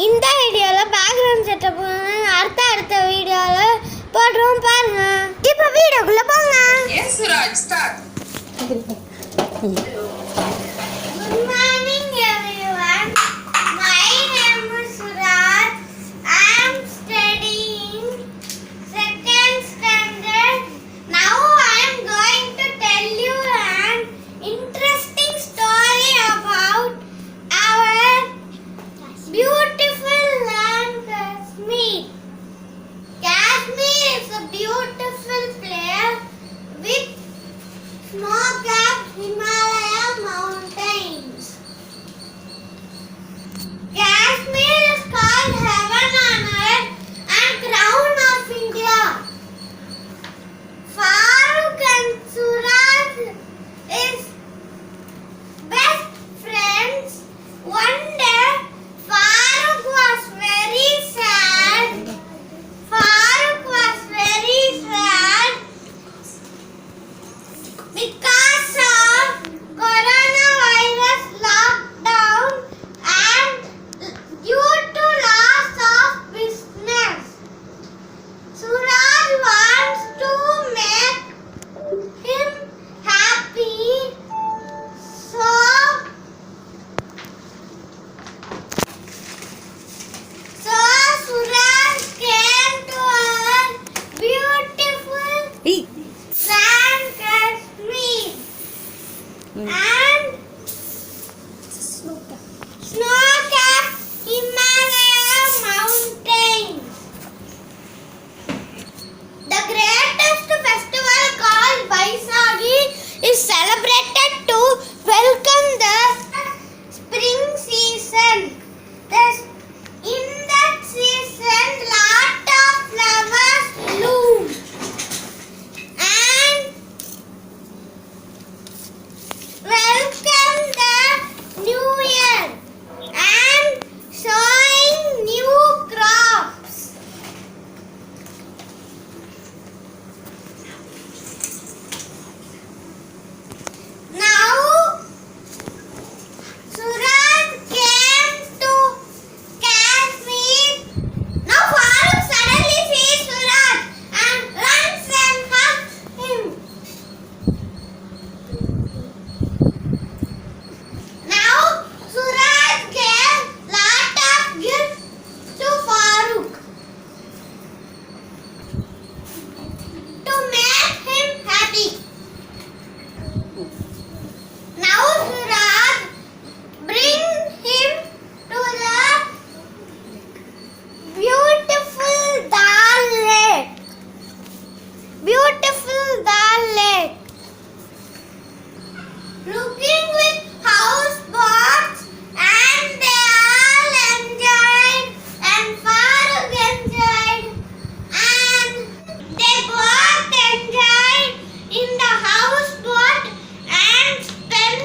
இந்த வீடியோவில் background setup அடுத்த வீடியோவில் போடுறோம் பாருங்க. இப்போ வீடியோக்குள்ள போங்க. Yes, Suraj, start. Good morning everyone. My name is Suraj. I am studying second standard. Now I am going to tell you an interesting story about our beautiful land Kashmir. Kashmir is a beautiful place with snow-capped Himalaya mountains. Kashmir is called heaven on earth and crown of India. Farooq and Suraajs is best friends. One day, Farooq was very sad. Because of coronavirus lockdown and due to loss of business. Suraj wants to make him happy, so Suraj came to our beautiful land Kashmir and snow-capped Himalaya mountains. The greatest festival called baisakhi is celebrated to welcome the spring season. In that season, lot of flowers bloom and welcome the new year and sowing new crops. Now, Suraj came to Kashmir. Now Farooq suddenly sees Suraj and runs and hugs him. Now Suraj gave lot of gifts to Farooq to make him happy. Now Suraj bring him to the beautiful Dal Lake. Beautiful Dal Lake. Looking with houseboats and they all enjoyed and Farooq enjoyed and they both enjoyed in the houseboat and spent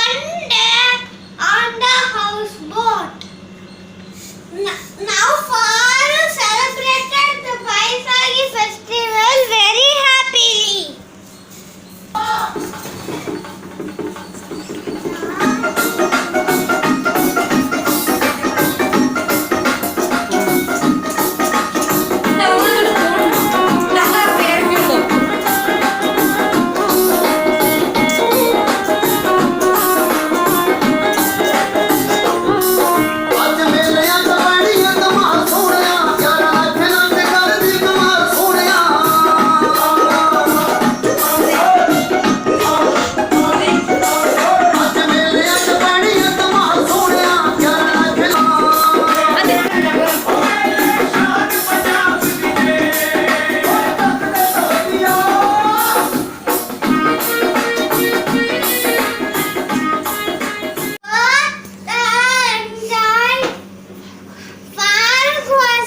one day on the houseboat. Now Farooq celebrated the Baisakhi festival very happily.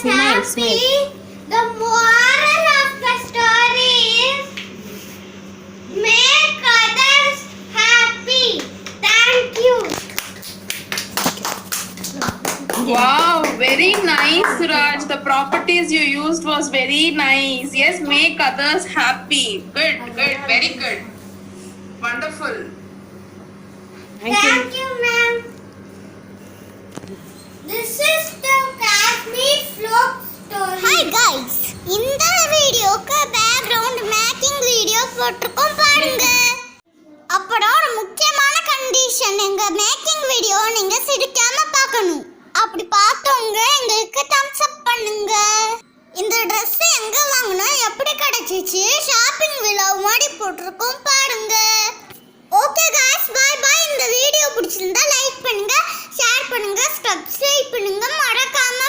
Happy. The moral of the story is make others happy. Thank you. Wow, very nice, Suraj. The properties you used was very nice. Yes, make others happy. Good, very good. Wonderful. Thank you, ma'am. This is the Kashmir folk story. Hi guys. இந்த வீடியோக்கு background making video போட்டுருக்கோம் பாருங்க. அப்புறம் ஒரு முக்கியமான condition, எங்க making video நீங்க சிரிக்காம பார்க்கணும். அப்படி பார்த்தவங்க எங்களுக்கு தம்ஸ் அப் பண்ணுங்க. இந்த Dress எங்க வாங்குனோம், எப்படி கிடைச்சிச்சு, ஷாப்பிங் விலாக் மாதிரி போட்டுருக்கோம் பாருங்க. Okay guys, bye bye. இந்த வீடியோ பிடிச்சிருந்தா லைக் பண்ணுங்க, ஷேர் பண்ணுங்க, சப்ஸ்கிரைப் பண்ணுங்க, மறக்காம